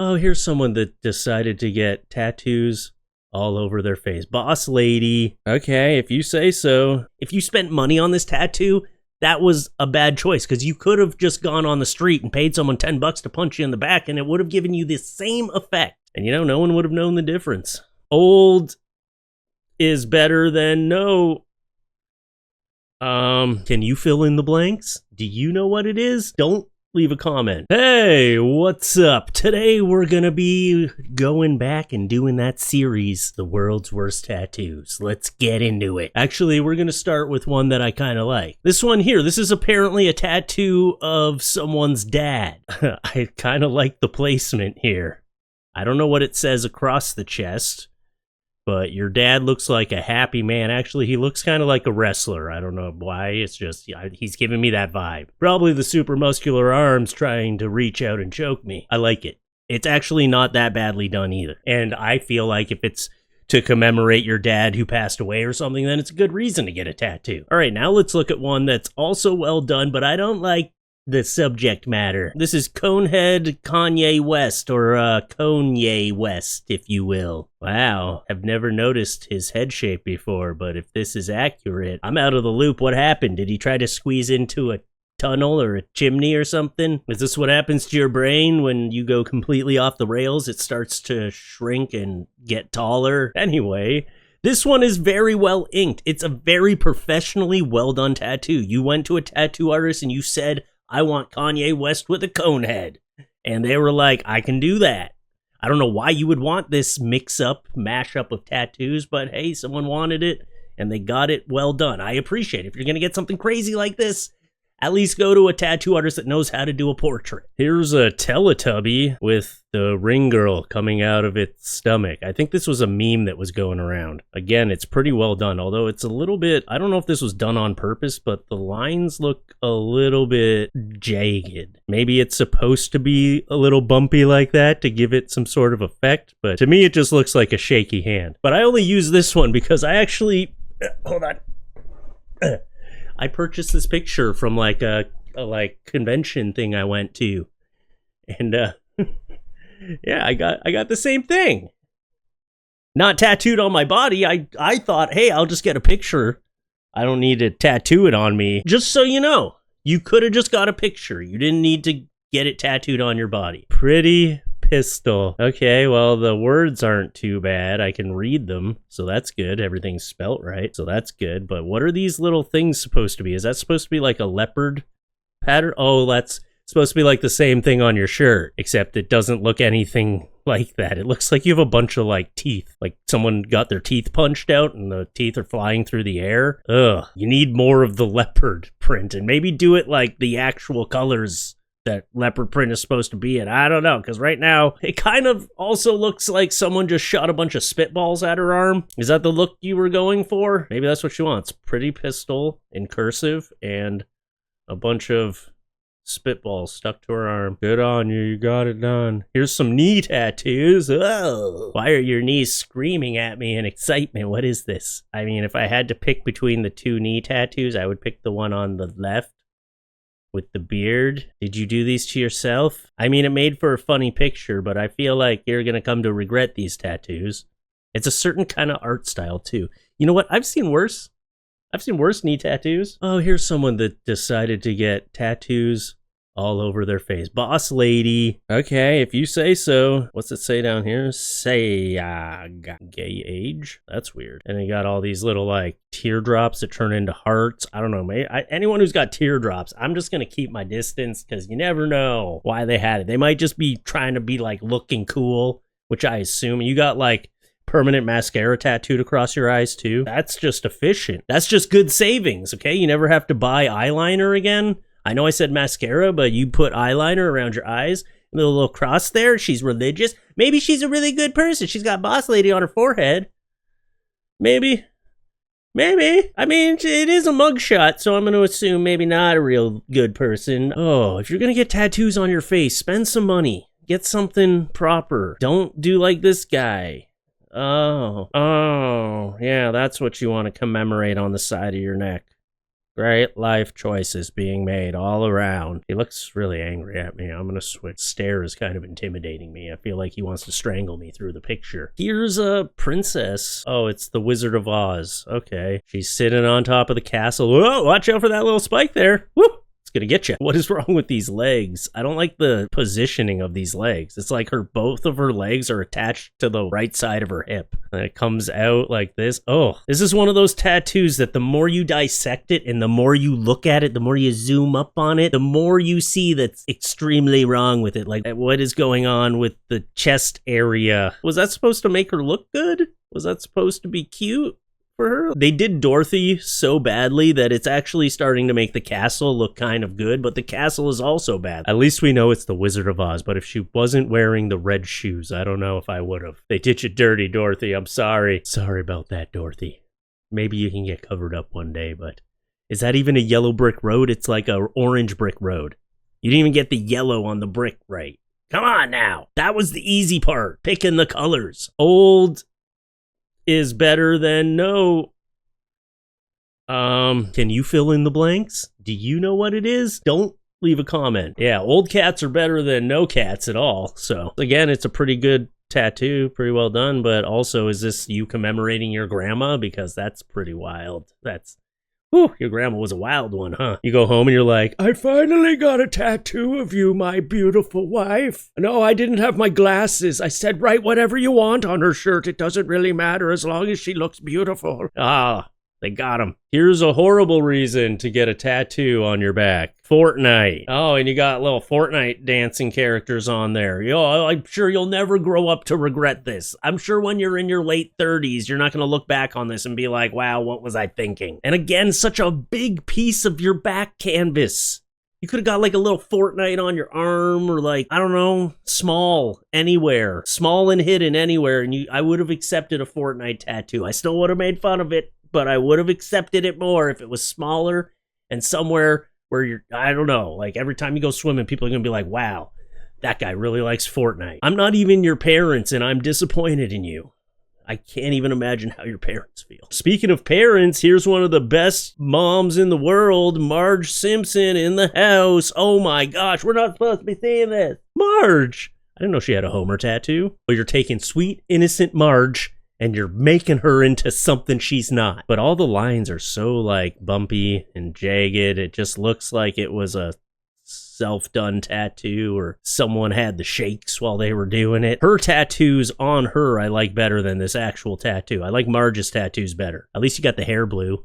Oh, here's someone that decided to get tattoos all over their face. Boss lady. Okay, if you say so. If you spent money on this tattoo, that was a bad choice, because you could have just gone on the street and paid someone $10 to punch you in the back, and it would have given you the same effect. And you know, no one would have known the difference. Old is better than no. Can you fill in the blanks? Do you know what it is? Don't leave a comment. Hey, what's up? Today we're gonna be going back and doing that series, The World's Worst Tattoos. Let's get into it. Actually, we're gonna start with one that I kind of like. This one here, this is apparently a tattoo of someone's dad. I kind of like the placement here. I don't know what it says across the chest, but your dad looks like a happy man. Actually, he looks kind of like a wrestler. I don't know why. It's just, he's giving me that vibe. Probably the super muscular arms trying to reach out and choke me. I like it. It's actually not that badly done either. And I feel like if it's to commemorate your dad who passed away or something, then it's a good reason to get a tattoo. All right, now let's look at one that's also well done, but I don't like the subject matter. This is Conehead Kanye West, or Cone-Yee West, if you will. Wow, I've never noticed his head shape before, but if this is accurate, I'm out of the loop. What happened? Did he try to squeeze into a tunnel or a chimney or something? Is this what happens to your brain when you go completely off the rails? It starts to shrink and get taller. Anyway, this one is very well inked. It's a very professionally well done tattoo. You went to a tattoo artist and you said, I want Kanye West with a cone head. And they were like, I can do that. I don't know why you would want this mix-up, mash-up of tattoos, but hey, someone wanted it, and they got it well done. I appreciate it. If you're going to get something crazy like this, at least go to a tattoo artist that knows how to do a portrait. Here's a Teletubby with the ring girl coming out of its stomach. I think this was a meme that was going around. Again, it's pretty well done, although it's a little bit, I don't know if this was done on purpose, but the lines look a little bit jagged. Maybe it's supposed to be a little bumpy like that to give it some sort of effect, but to me it just looks like a shaky hand. But I only use this one because I actually, hold on. I purchased this picture from like a convention thing I went to, and yeah, I got the same thing. Not tattooed on my body. I thought, hey, I'll just get a picture. I don't need to tattoo it on me. Just so you know, you could have just got a picture. You didn't need to get it tattooed on your body. Pretty pistol. Okay, well, the words aren't too bad. I can read them, so that's good. Everything's spelt right, so that's good. But what are these little things supposed to be? Is that supposed to be like a leopard pattern? Oh, that's supposed to be like the same thing on your shirt, except it doesn't look anything like that. It looks like you have a bunch of like teeth, like someone got their teeth punched out and the teeth are flying through the air. Ugh, you need more of the leopard print, and maybe do it like the actual colors that leopard print is supposed to be in. I don't know, because right now it kind of also looks like someone just shot a bunch of spitballs at her arm. Is that the look you were going for? Maybe that's what she wants. Pretty pistol in cursive and a bunch of spitballs stuck to her arm. Good on you, you got it done. Here's some knee tattoos. Oh, why are your knees screaming at me in excitement? What is this? I mean, if I had to pick between the two knee tattoos, I would pick the one on the left with the beard. Did you do these to yourself? I mean, it made for a funny picture, but I feel like you're gonna come to regret these tattoos. It's a certain kind of art style too. You know what? I've seen worse. I've seen worse knee tattoos. Oh, here's someone that decided to get tattoos all over their face. Boss lady. Okay, if you say so. What's it say down here? Say, gay age? That's weird. And they got all these little, like, teardrops that turn into hearts. I don't know, anyone who's got teardrops, I'm just gonna keep my distance, because you never know why they had it. They might just be trying to be, like, looking cool, which I assume. You got, like, permanent mascara tattooed across your eyes, too. That's just efficient. That's just good savings, okay? You never have to buy eyeliner again. I know I said mascara, but you put eyeliner around your eyes, and a little cross there. She's religious. Maybe she's a really good person. She's got boss lady on her forehead. Maybe. I mean, it is a mugshot, so I'm going to assume maybe not a real good person. Oh, if you're going to get tattoos on your face, spend some money. Get something proper. Don't do like this guy. Oh, yeah, that's what you want to commemorate on the side of your neck. Great life choices being made all around. He looks really angry at me. I'm gonna switch. Stare is kind of intimidating me. I feel like he wants to strangle me through the picture. Here's a princess. Oh, it's the Wizard of Oz. Okay. She's sitting on top of the castle. Whoa, watch out for that little spike there. Woo! It's gonna get you. What is wrong with these legs? I don't like the positioning of these legs. It's like both of her legs are attached to the right side of her hip. And it comes out like this. Oh, this is one of those tattoos that the more you dissect it and the more you look at it, the more you zoom up on it, the more you see that's extremely wrong with it. Like, what is going on with the chest area? Was that supposed to make her look good? Was that supposed to be cute? Her. They did Dorothy so badly that it's actually starting to make the castle look kind of good, but the castle is also bad. At least we know it's the Wizard of Oz, but if she wasn't wearing the red shoes, I don't know if I would have. They did you dirty, Dorothy. I'm sorry. Sorry about that, Dorothy. Maybe you can get covered up one day, but is that even a yellow brick road? It's like a orange brick road. You didn't even get the yellow on the brick right. Come on now. That was the easy part, picking the colors. Old is better than no. Can you fill in the blanks? Do you know what it is? Don't leave a comment. Yeah, old cats are better than no cats at all. So again, it's a pretty good tattoo, pretty well done, but also, is this you commemorating your grandma? Because that's pretty wild. Whew, your grandma was a wild one, huh? You go home and you're like, I finally got a tattoo of you, my beautiful wife. No, I didn't have my glasses. I said, write whatever you want on her shirt. It doesn't really matter as long as she looks beautiful. Ah, they got him. Here's a horrible reason to get a tattoo on your back. Fortnite. Oh, and you got little Fortnite dancing characters on there. Yo, I'm sure you'll never grow up to regret this. I'm sure when you're in your late 30s, you're not going to look back on this and be like, wow, what was I thinking? And again, such a big piece of your back canvas. You could have got like a little Fortnite on your arm, or like, I don't know, small anywhere. Small and hidden anywhere. And I would have accepted a Fortnite tattoo. I still would have made fun of it, but I would have accepted it more if it was smaller and somewhere where you're, I don't know, like every time you go swimming, people are going to be like, wow, that guy really likes Fortnite. I'm not even your parents and I'm disappointed in you. I can't even imagine how your parents feel. Speaking of parents, here's one of the best moms in the world, Marge Simpson in the house. Oh my gosh, we're not supposed to be seeing this. Marge! I didn't know she had a Homer tattoo. But you're taking sweet, innocent Marge and you're making her into something she's not. But all the lines are so like bumpy and jagged. It just looks like it was a self-done tattoo or someone had the shakes while they were doing it. Her tattoos on her I like better than this actual tattoo. I like Marge's tattoos better. At least you got the hair blue.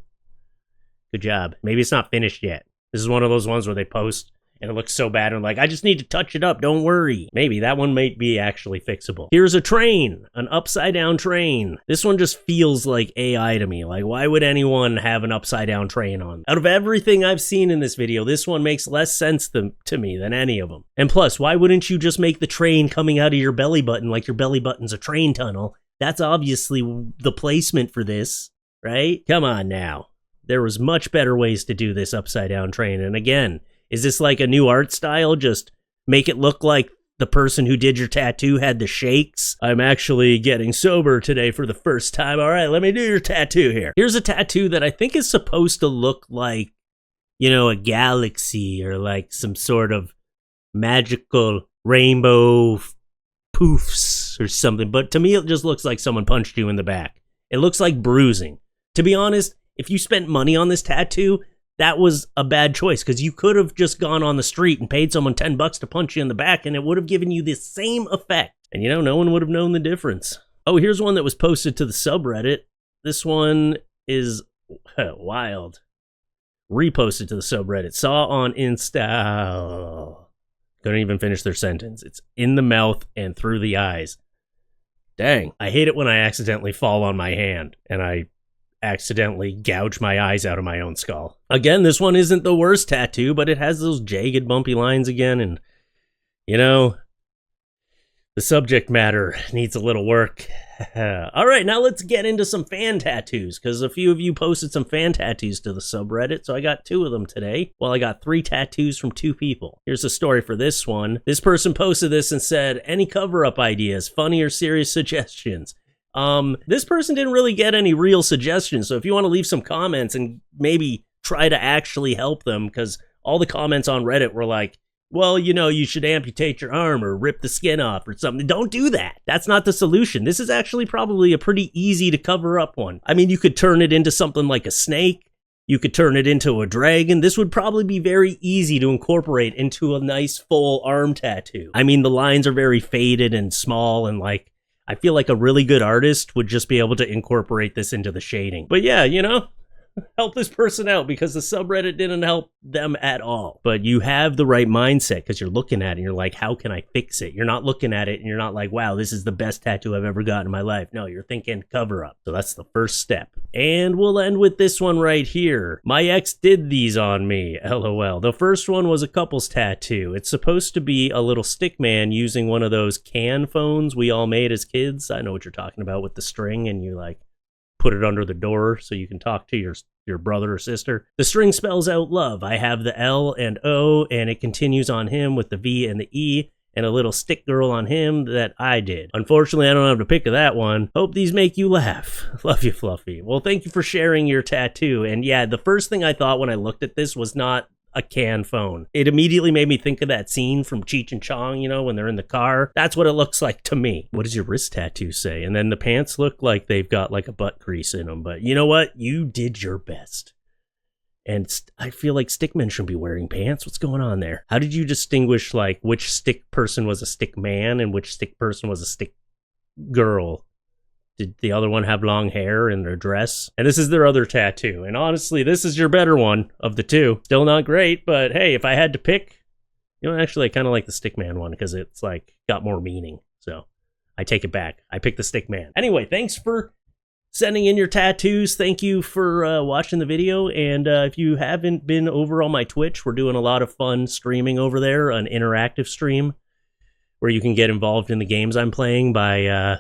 Good job. Maybe it's not finished yet. This is one of those ones where they post and it looks so bad and like, I just need to touch it up, don't worry. Maybe that one might be actually fixable. Here's a train, an upside down train. This one just feels like AI to me. Like, why would anyone have an upside down train on? Out of everything I've seen in this video, this one makes less sense to me than any of them. And plus, why wouldn't you just make the train coming out of your belly button like your belly button's a train tunnel? That's obviously the placement for this, right? Come on now. There was much better ways to do this upside down train. And again, is this like a new art style? Just make it look like the person who did your tattoo had the shakes? I'm actually getting sober today for the first time. All right, let me do your tattoo here. Here's a tattoo that I think is supposed to look like, you know, a galaxy or like some sort of magical rainbow poofs or something. But to me, it just looks like someone punched you in the back. It looks like bruising. To be honest, if you spent money on this tattoo, that was a bad choice, because you could have just gone on the street and paid someone $10 to punch you in the back and it would have given you the same effect. And you know, no one would have known the difference. Oh, here's one that was posted to the subreddit. This one is wild. Reposted to the subreddit. Saw on Insta. Couldn't even finish their sentence. It's in the mouth and through the eyes. Dang. I hate it when I accidentally fall on my hand and I accidentally gouge my eyes out of my own skull. Again, this one isn't the worst tattoo, but it has those jagged, bumpy lines again, and, you know, the subject matter needs a little work. All right, now let's get into some fan tattoos, because a few of you posted some fan tattoos to the subreddit, so I got 2 of them today. Well, I got 3 tattoos from 2 people. Here's the story for this one. This person posted this and said, any cover-up ideas, funny or serious suggestions? This person didn't really get any real suggestions, so if you want to leave some comments and maybe try to actually help them, because all the comments on Reddit were like, well, you know, you should amputate your arm or rip the skin off or something. Don't do that. That's not the solution. This is actually probably a pretty easy to cover up one. I mean, you could turn it into something like a snake. You could turn it into a dragon. This would probably be very easy to incorporate into a nice full arm tattoo. I mean, the lines are very faded and small, and like, I feel like a really good artist would just be able to incorporate this into the shading. But yeah, you know, help this person out, because the subreddit didn't help them at all. But you have the right mindset, because you're looking at it and you're like, how can I fix it? You're not looking at it and you're not like, wow, this is the best tattoo I've ever gotten in my life. No, you're thinking cover up. So that's the first step. And we'll end with this one right here. My ex did these on me, LOL. The first one was a couple's tattoo. It's supposed to be a little stick man using one of those can phones we all made as kids. I know what you're talking about, with the string, and you like put it under the door so you can talk to your brother or sister. The string spells out love. I have the L and O, and it continues on him with the V and the E, and a little stick girl on him that I did. Unfortunately, I don't have to pick of that one. Hope these make you laugh. Love you, Fluffy. Well, thank you for sharing your tattoo. And yeah, the first thing I thought when I looked at this was not a can phone. It immediately made me think of that scene from Cheech and Chong, you know, when they're in the car. That's what it looks like to me. What does your wrist tattoo say? And then the pants look like they've got like a butt crease in them. But you know what? You did your best. And I feel like stickmen shouldn't be wearing pants. What's going on there? How did you distinguish like which stick person was a stick man and which stick person was a stick girl? Did the other one have long hair in their dress? And this is their other tattoo. And honestly, this is your better one of the two. Still not great, but hey, if I had to pick, you know, actually I kind of like the Stickman one, because it's like got more meaning. So I take it back. I pick the Stickman. Anyway, thanks for sending in your tattoos. Thank you for watching the video. And if you haven't been over on my Twitch, we're doing a lot of fun streaming over there, an interactive stream where you can get involved in the games I'm playing by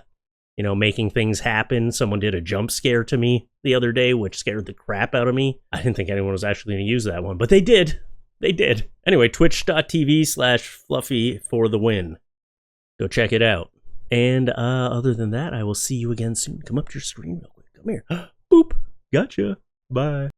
you know, making things happen. Someone did a jump scare to me the other day, which scared the crap out of me. I didn't think anyone was actually going to use that one, but they did. They did. Anyway, twitch.tv/Fluffy for the win. Go check it out. And other than that, I will see you again soon. Come up to your screen real quick. Come here. Boop. Gotcha. Bye.